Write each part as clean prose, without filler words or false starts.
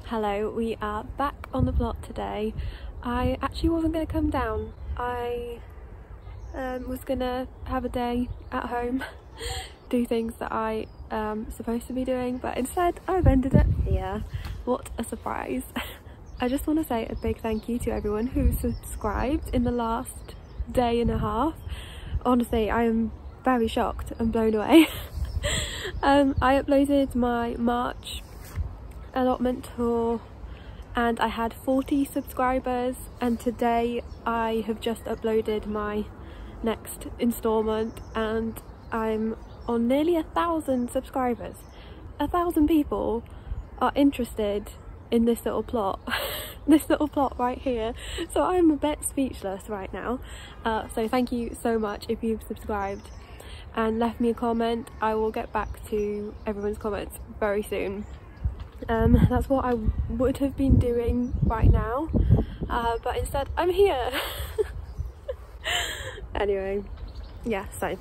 Hello, we are back on the plot today. I actually wasn't going to come down. I was going to have a day at home, do things that I am supposed to be doing, but instead I've ended up here. What a surprise. I just want to say a big thank you to everyone who subscribed in the last day and a half. Honestly, I am very shocked and blown away. I uploaded my March allotment tour and I had 40 subscribers, and today I have just uploaded my next installment and I'm on nearly 1,000 subscribers. 1,000 people are interested in this little plot. This little plot right here, so I'm a bit speechless right now. So thank you so much if you've subscribed and left me a comment. I will get back to everyone's comments very soon. That's what I would have been doing right now, but instead I'm here. Anyway, yeah, so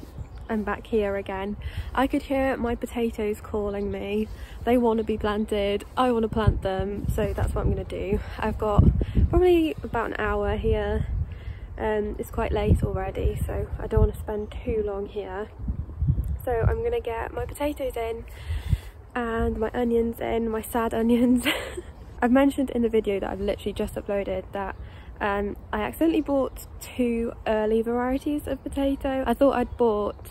I'm back here again. I could hear my potatoes calling me. They want to be planted, I want to plant them, so that's what I'm going to do. I've got probably about an hour here, and it's quite late already, so I don't want to spend too long here. So I'm going to get my potatoes in and my onions in, my sad onions. I've mentioned in the video that I've literally just uploaded that I accidentally bought 2 early varieties of potato. I thought I'd bought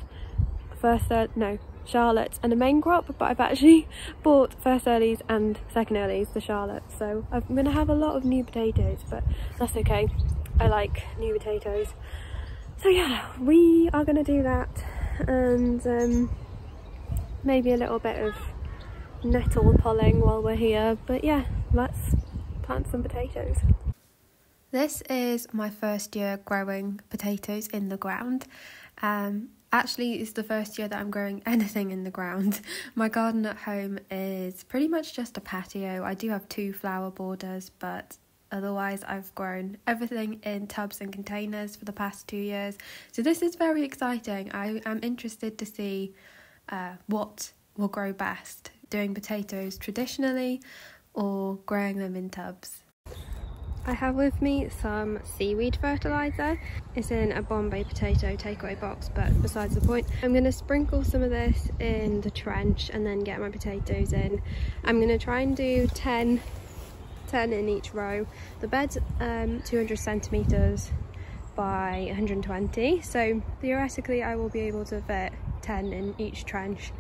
Charlottes and a main crop, but I've actually bought first earlies and second earlies, the Charlottes. So I'm going to have a lot of new potatoes, but that's okay. I like new potatoes. So yeah, we are going to do that, and maybe a little bit of nettle polling while we're here, but yeah, let's plant some potatoes. This is my first year growing potatoes in the ground. Actually, it's the first year that I'm growing anything in the ground. My garden at home is pretty much just a patio. I do have 2 flower borders, but otherwise I've grown everything in tubs and containers for the past 2 years. So this is very exciting. I am interested to see what will grow best, doing potatoes traditionally or growing them in tubs. I have with me some seaweed fertiliser. It's in a Bombay potato takeaway box, but besides the point. I'm going to sprinkle some of this in the trench and then get my potatoes in. I'm going to try and do 10 in each row. The bed's 200 centimetres by 120, so theoretically I will be able to fit 10 in each trench,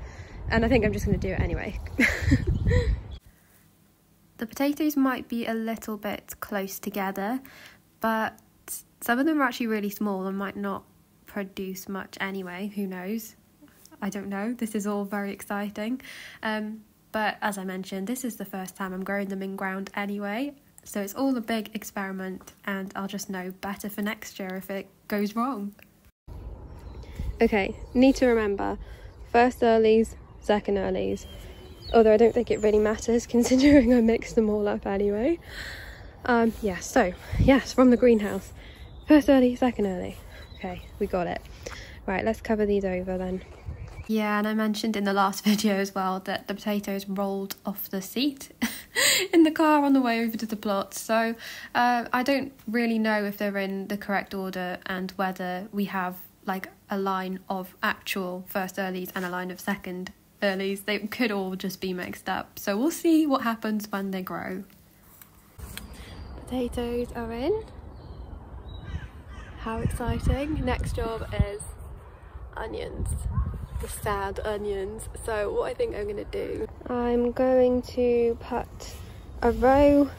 and I think I'm just going to do it anyway. The potatoes might be a little bit close together, but some of them are actually really small and might not produce much anyway. Who knows? I don't know. This is all very exciting. But as I mentioned, this is the first time I'm growing them in ground anyway, so it's all a big experiment, and I'll just know better for next year if it goes wrong. Okay, need to remember, first earlies, second earlies. Although I don't think it really matters considering I mixed them all up anyway. Yeah, so, yes, from the greenhouse. First early, second early. Okay, we got it. Right, let's cover these over then. Yeah, and I mentioned in the last video as well that the potatoes rolled off the seat in the car on the way over to the plot. So I don't really know if they're in the correct order and whether we have like a line of actual first earlies and a line of second earlies. They could all just be mixed up, so we'll see what happens when they grow. Potatoes are in. How exciting. Next job is onions, the sad onions. So what I think I'm going to do, I'm going to put a row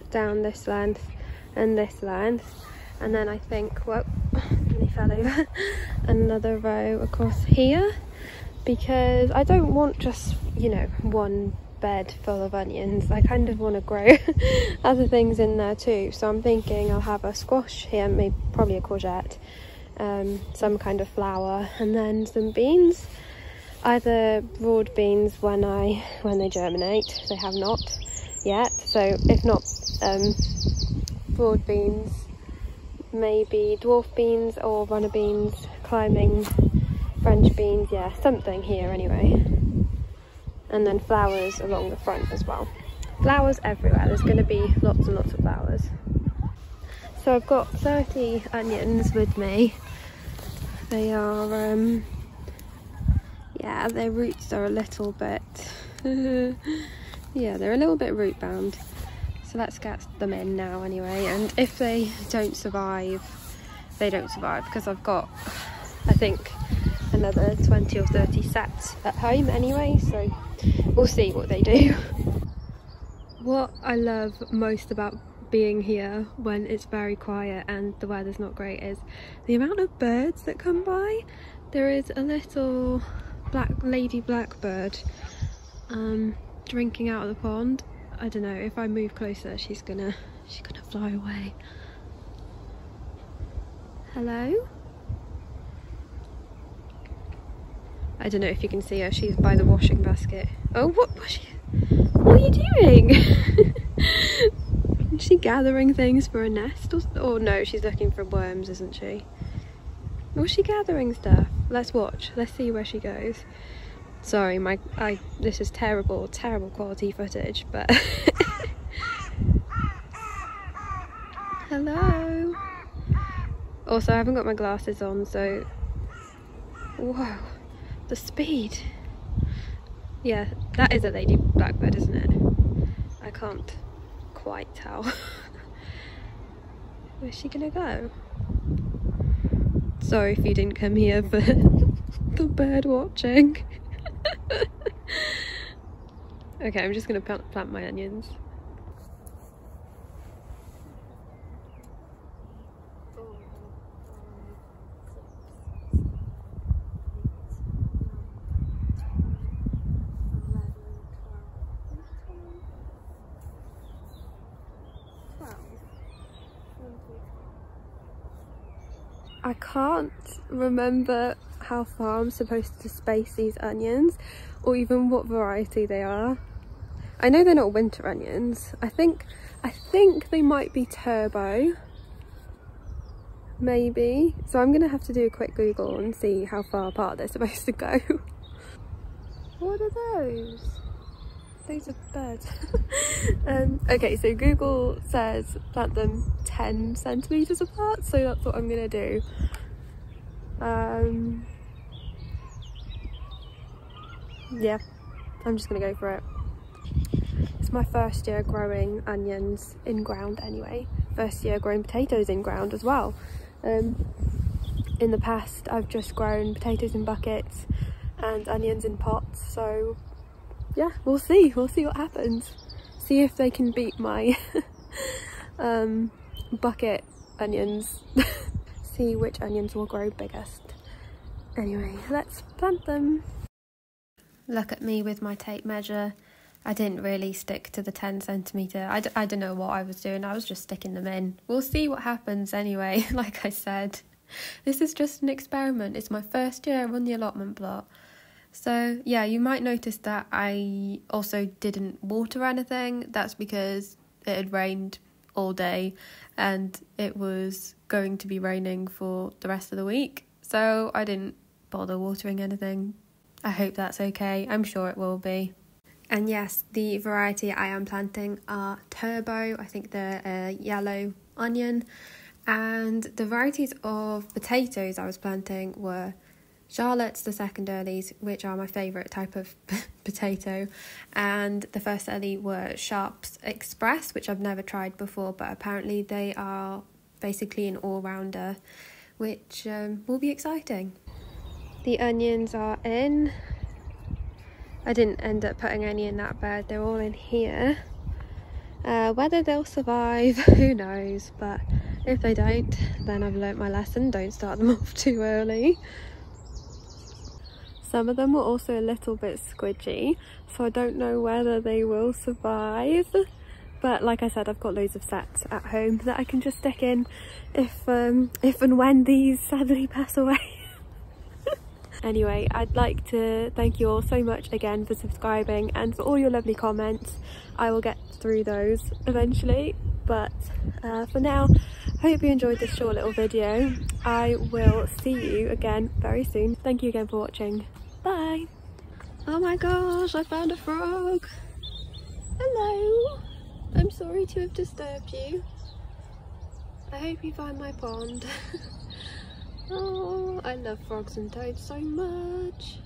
down this length and this length, and then I think, well, they fell over, another row across here, because I don't want just, you know, one bed full of onions. I kind of want to grow other things in there too. So I'm thinking I'll have a squash here, maybe probably a courgette, some kind of flower, and then some beans. Either broad beans when they germinate. They have not yet. So if not broad beans, maybe dwarf beans or runner beans, climbing French beans, yeah, something here anyway. And then flowers along the front as well. flowers everywhere. There's going to be lots and lots of flowers. So I've got 30 onions with me. They are, yeah, their roots are a little bit, yeah, they're a little bit root bound. So let's get them in now anyway. And if they don't survive, they don't survive, because I've got, I think, another 20 or 30 sets at home anyway. So we'll see what they do. What I love most about being here when it's very quiet and the weather's not great is the amount of birds that come by. There is a little lady blackbird drinking out of the pond. I don't know, if I move closer she's gonna fly away. Hello? I don't know if you can see her, she's by the washing basket. Oh, what are you doing? Is she gathering things for a nest? Or no, she's looking for worms, isn't she? Or is she gathering stuff? Let's watch. Let's see where she goes. Sorry, this is terrible quality footage, but hello. Also, I haven't got my glasses on, so whoa, the speed. Yeah, that is a lady blackbird, isn't it? I can't quite tell. Where's she gonna go? Sorry if you didn't come here for the bird watching. Okay, I'm just gonna plant my onions. I can't remember how far I'm supposed to space these onions, or even what variety they are. I know they're not winter onions. I think they might be turbo, maybe. So I'm gonna have to do a quick Google and see how far apart they're supposed to go. What are those? Those are birds. Okay, so Google says plant them 10 centimeters apart, so that's what I'm gonna do. Yeah, I'm just gonna go for it. It's my first year growing onions in ground anyway. First year growing potatoes in ground as well. In the past I've just grown potatoes in buckets and onions in pots, so yeah, we'll see what happens. See if they can beat my bucket onions. See which onions will grow biggest. Anyway, let's plant them. Look at me with my tape measure. I didn't really stick to the 10 centimetre. I don't know what I was doing. I was just sticking them in. We'll see what happens anyway. Like I said, this is just an experiment. It's my first year on the allotment plot. So yeah, you might notice that I also didn't water anything. That's because it had rained all day and it was going to be raining for the rest of the week. So I didn't bother watering anything. I hope that's okay. I'm sure it will be. And yes, the variety I am planting are turbo. I think they're a yellow onion. And the varieties of potatoes I was planting were Charlottes, the second earlies, which are my favourite type of potato, and the first early were Sharps Express, which I've never tried before, but apparently they are basically an all-rounder, which will be exciting. The onions are in. I didn't end up putting any in that bed, they're all in here. Whether they'll survive, who knows, but if they don't, then I've learnt my lesson, don't start them off too early. Some of them were also a little bit squidgy, so I don't know whether they will survive. But like I said, I've got loads of sets at home that I can just stick in if and when these sadly pass away. Anyway, I'd like to thank you all so much again for subscribing and for all your lovely comments. I will get through those eventually, but for now, hope you enjoyed this short little video. I will see you again very soon. Thank you again for watching. Bye! Oh my gosh, I found a frog! Hello! I'm sorry to have disturbed you. I hope you find my pond. Oh, I love frogs and toads so much.